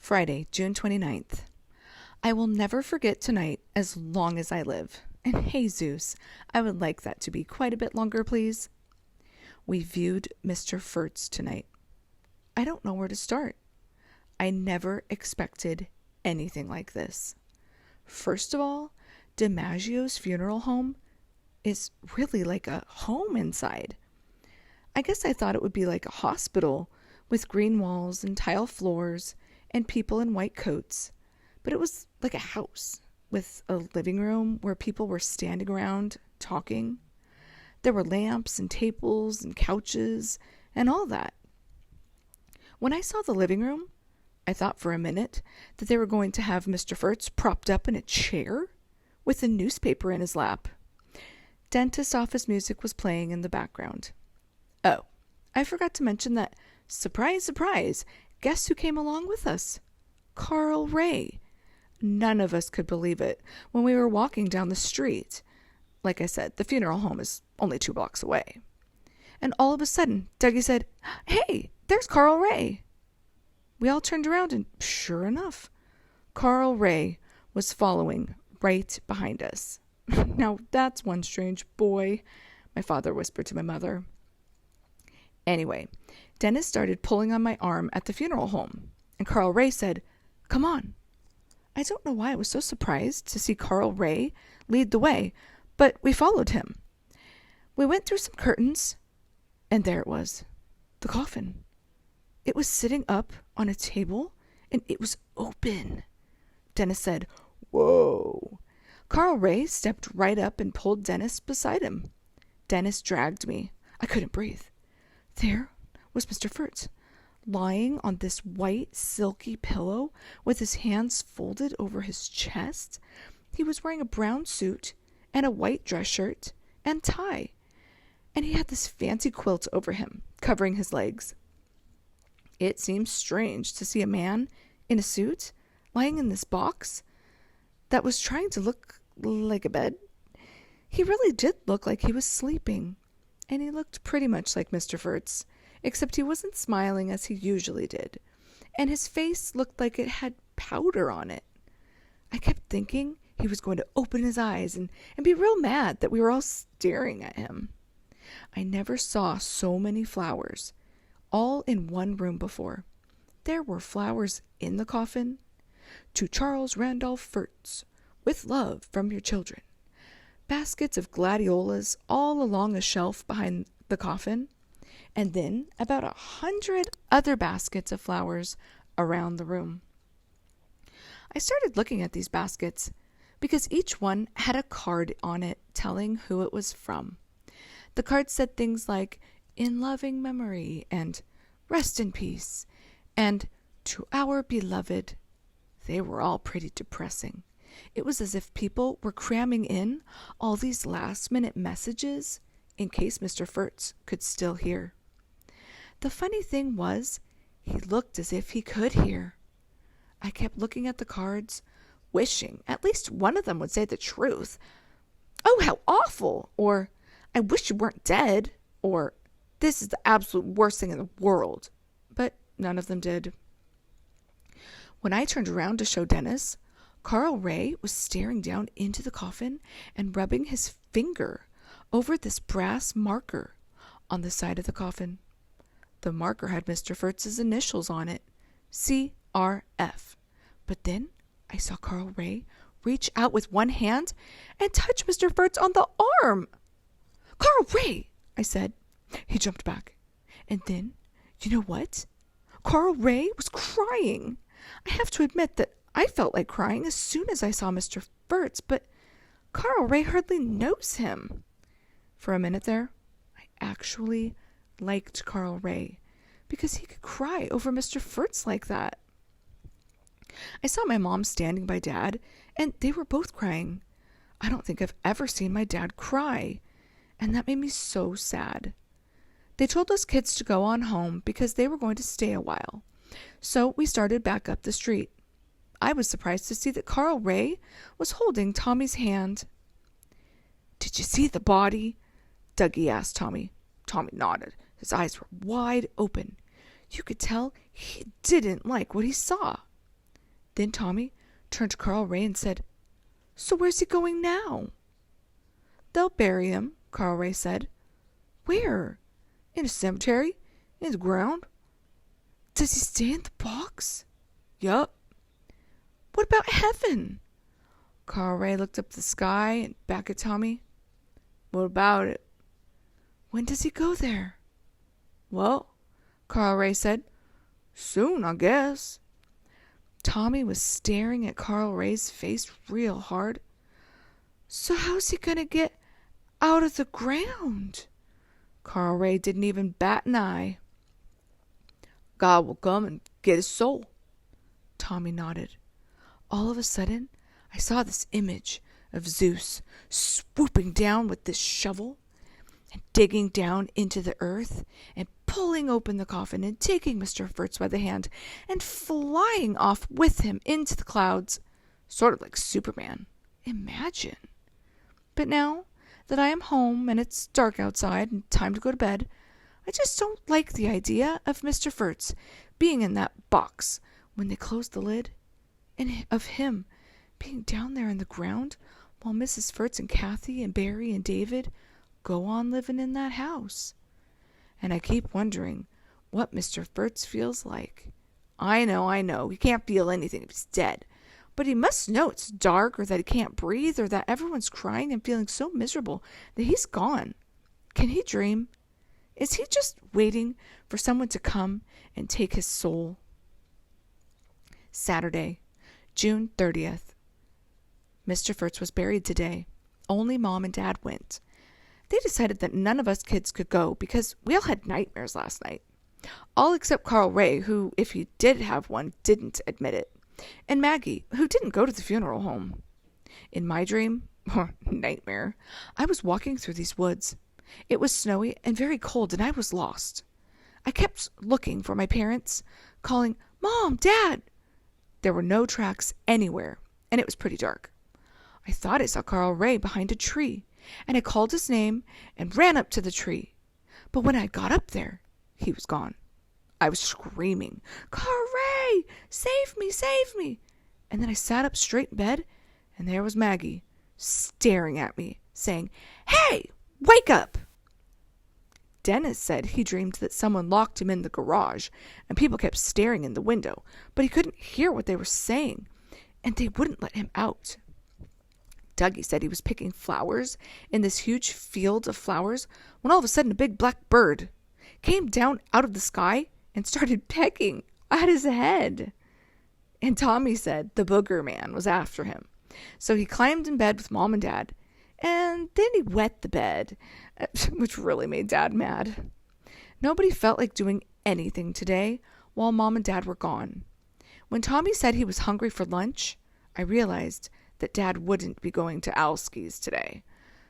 Friday, June 29th. I will never forget tonight as long as I live. And hey, Zeus, I would like that to be quite a bit longer, please. We viewed Mr. Furtz tonight. I don't know where to start. I never expected anything like this. First of all, DiMaggio's funeral home is really like a home inside. I guess I thought it would be like a hospital with green walls and tile floors and people in white coats, but it was like a house with a living room where people were standing around talking. There were lamps and tables and couches and all that. When I saw the living room, I thought for a minute that they were going to have Mr. Furtz propped up in a chair with a newspaper in his lap. Dentist office music was playing in the background. Oh, I forgot to mention that, surprise, surprise, guess who came along with us? Carl Ray. None of us could believe it when we were walking down the street. Like I said, the funeral home is only 2 blocks away. And all of a sudden, Dougie said, "Hey, there's Carl Ray." We all turned around and sure enough, Carl Ray was following right behind us. Now that's one strange boy, my father whispered to my mother. Anyway, Dennis started pulling on my arm at the funeral home, and Carl Ray said, "Come on." I don't know why I was so surprised to see Carl Ray lead the way, but we followed him. We went through some curtains, and there it was, the coffin. It was sitting up on a table, and it was open. Dennis said, "Whoa." Carl Ray stepped right up and pulled Dennis beside him. Dennis dragged me. I couldn't breathe. There was Mr. Furtz, lying on this white silky pillow with his hands folded over his chest. He was wearing a brown suit and a white dress shirt and tie, and he had this fancy quilt over him, covering his legs. It seemed strange to see a man in a suit lying in this box that was trying to look like a bed. He really did look like he was sleeping, and he looked pretty much like Mr. Furtz, except he wasn't smiling as he usually did, and his face looked like it had powder on it. I kept thinking he was going to open his eyes and be real mad that we were all staring at him. I never saw so many flowers, all in one room before. There were flowers in the coffin. "To Charles Randolph Furtz, with love from your children." Baskets of gladiolas all along a shelf behind the coffin, and then about 100 other baskets of flowers around the room. I started looking at these baskets because each one had a card on it telling who it was from. The card said things like, "In loving memory," and "Rest in peace," and "To our beloved." They were all pretty depressing. It was as if people were cramming in all these last-minute messages in case Mr. Furtz could still hear. The funny thing was, he looked as if he could hear. I kept looking at the cards, wishing at least one of them would say the truth. "Oh, how awful!" or "I wish you weren't dead," or "This is the absolute worst thing in the world." But none of them did. When I turned around to show Dennis, Carl Ray was staring down into the coffin and rubbing his finger over this brass marker on the side of the coffin. The marker had Mr. Furtz's initials on it, CRF. But then I saw Carl Ray reach out with one hand and touch Mr. Furtz on the arm. "Carl Ray," I said. He jumped back. And then, you know what? Carl Ray was crying. I have to admit that I felt like crying as soon as I saw Mr. Furtz, but Carl Ray hardly knows him. For a minute there, I actually liked Carl Ray because he could cry over Mr. Furtz like that. I saw my mom standing by Dad, and they were both crying. I don't think I've ever seen my dad cry, and that made me so sad. They told us kids to go on home because they were going to stay a while, so we started back up the street. I was surprised to see that Carl Ray was holding Tommy's hand. "Did you see the body?" Dougie asked Tommy. Tommy nodded. His eyes were wide open. You could tell he didn't like what he saw. Then Tommy turned to Carl Ray and said, "So where's he going now?" "They'll bury him," Carl Ray said. "Where? In a cemetery? In the ground?" "Does he stay in the box?" "Yup." "What about heaven?" Carl Ray looked up at the sky and back at Tommy. "What about it?" "When does he go there?" "Well," Carl Ray said, "soon, I guess." Tommy was staring at Carl Ray's face real hard. "So how's he gonna get out of the ground?" Carl Ray didn't even bat an eye. "God will come and get his soul." Tommy nodded. All of a sudden, I saw this image of Zeus swooping down with this shovel and digging down into the earth and pulling open the coffin and taking Mr. Furtz by the hand and flying off with him into the clouds, sort of like Superman. Imagine. But now that I am home and it's dark outside and time to go to bed, I just don't like the idea of Mr. Furtz being in that box when they closed the lid, and of him being down there in the ground while Mrs. Furtz and Kathy and Barry and David go on living in that house. And I keep wondering what Mr. Furtz feels like. I know, he can't feel anything if he's dead. But he must know it's dark, or that he can't breathe, or that everyone's crying and feeling so miserable that he's gone. Can he dream? Is he just waiting for someone to come and take his soul? Saturday, June 30th. Mr. Furtz was buried today. Only Mom and Dad went. They decided that none of us kids could go because we all had nightmares last night. All except Carl Ray, who, if he did have one, didn't admit it. And Maggie, who didn't go to the funeral home. In my dream, or nightmare, I was walking through these woods. It was snowy and very cold, and I was lost. I kept looking for my parents, calling, "Mom, Dad!" There were no tracks anywhere, and it was pretty dark. I thought I saw Carl Ray behind a tree, and I called his name and ran up to the tree. But when I got up there, he was gone. I was screaming, "Carl Ray, save me, save me!" And then I sat up straight in bed, and there was Maggie, staring at me, saying, "Hey, wake up!" Dennis said he dreamed that someone locked him in the garage, and people kept staring in the window, but he couldn't hear what they were saying, and they wouldn't let him out. Dougie said he was picking flowers in this huge field of flowers when all of a sudden a big black bird came down out of the sky and started pecking at his head. And Tommy said the booger man was after him. So he climbed in bed with Mom and Dad, and then he wet the bed, which really made Dad mad. Nobody felt like doing anything today while Mom and Dad were gone. When Tommy said he was hungry for lunch, I realized that Dad wouldn't be going to Alski's today.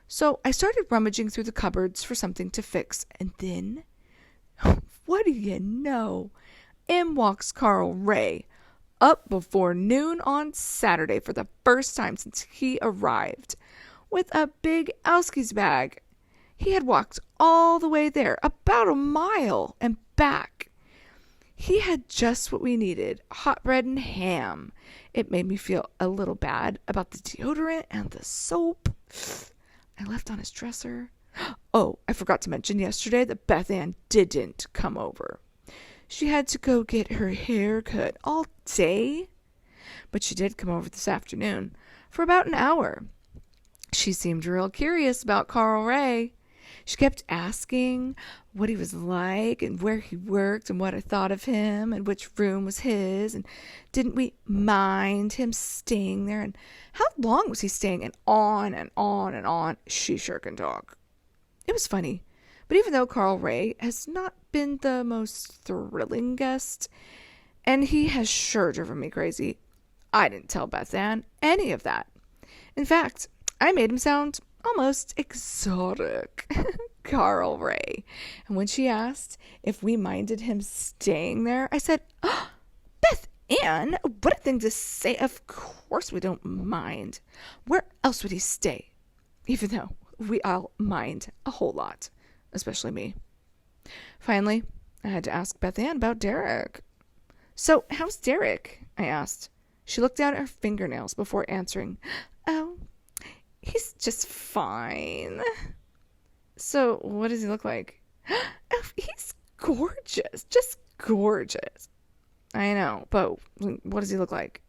So I started rummaging through the cupboards for something to fix, and then, what do you know? In walks Carl Ray, up before noon on Saturday for the first time since he arrived, with a big Alski's bag. He had walked all the way there, about a mile, and back. He had just what we needed, hot bread and ham. It made me feel a little bad about the deodorant and the soap I left on his dresser. Oh, I forgot to mention yesterday that Beth Ann didn't come over. She had to go get her hair cut all day, but she did come over this afternoon for about an hour. She seemed real curious about Carl Ray. She kept asking what he was like and where he worked and what I thought of him and which room was his and didn't we mind him staying there and how long was he staying and on and on and on. She sure can talk. It was funny, but even though Carl Ray has not been the most thrilling guest and he has sure driven me crazy, I didn't tell Beth Ann any of that. In fact, I made him sound almost exotic. Carl Ray. And when she asked if we minded him staying there, I said, "Oh, Beth Ann, what a thing to say. Of course we don't mind. Where else would he stay?" Even though we all mind a whole lot, especially me. Finally, I had to ask Beth Ann about Derek. "So, how's Derek?" I asked. She looked down at her fingernails before answering, "Oh, he's just fine." "So, what does he look like?" "Oh, he's gorgeous, just gorgeous." "I know, but what does he look like?"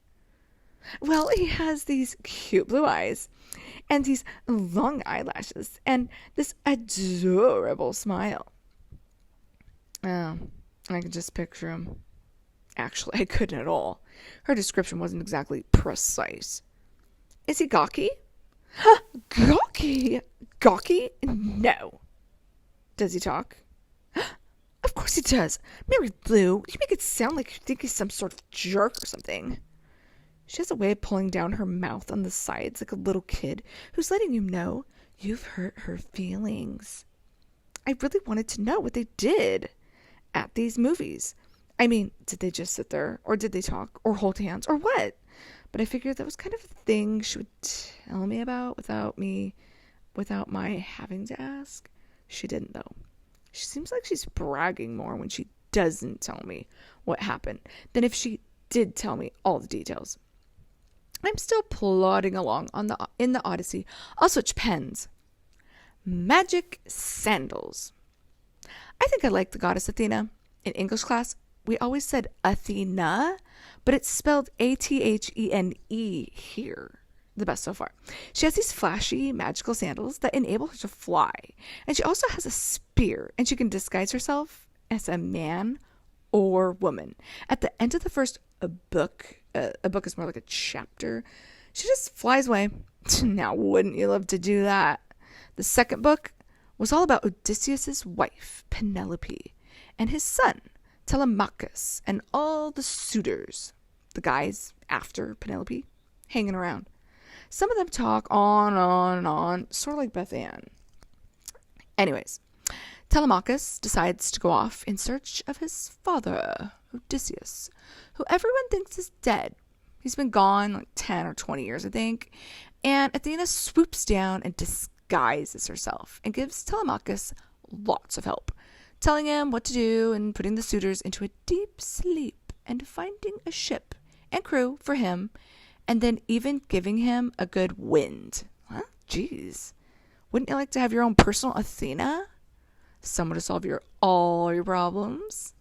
"Well, he has these cute blue eyes, and these long eyelashes, and this adorable smile." Oh, I could just picture him. Actually, I couldn't at all. Her description wasn't exactly precise. "Is he gawky?" "Gawky? Gawky? No." "Does he talk?" "Of course he does. Mary Lou, you make it sound like you think he's some sort of jerk or something." She has a way of pulling down her mouth on the sides like a little kid who's letting you know you've hurt her feelings. I really wanted to know what they did at these movies. I mean, did they just sit there, or did they talk, or hold hands, or what? But I figured that was kind of a thing she would tell me about without my having to ask. She didn't, though. She seems like she's bragging more when she doesn't tell me what happened than if she did tell me all the details. I'm still plodding along in the Odyssey. I'll switch pens. Magic sandals. I think I like the goddess Athena. In English class, we always said Athena, but it's spelled Athene here. The best so far. She has these flashy, magical sandals that enable her to fly. And she also has a spear, and she can disguise herself as a man or woman. At the end of the first book, a book is more like a chapter, she just flies away. Now, wouldn't you love to do that? The second book was all about Odysseus' wife, Penelope, and his son, Telemachus, and all the suitors, the guys after Penelope, hanging around. Some of them talk on and on, sort of like Beth Ann. Anyways, Telemachus decides to go off in search of his father, Odysseus, who everyone thinks is dead. He's been gone like 10 or 20 years, I think. And Athena swoops down and disguises herself and gives Telemachus lots of help, telling him what to do and putting the suitors into a deep sleep and finding a ship and crew for him, and then even giving him a good wind. Huh? Jeez. Wouldn't you like to have your own personal Athena? Someone to solve all your problems?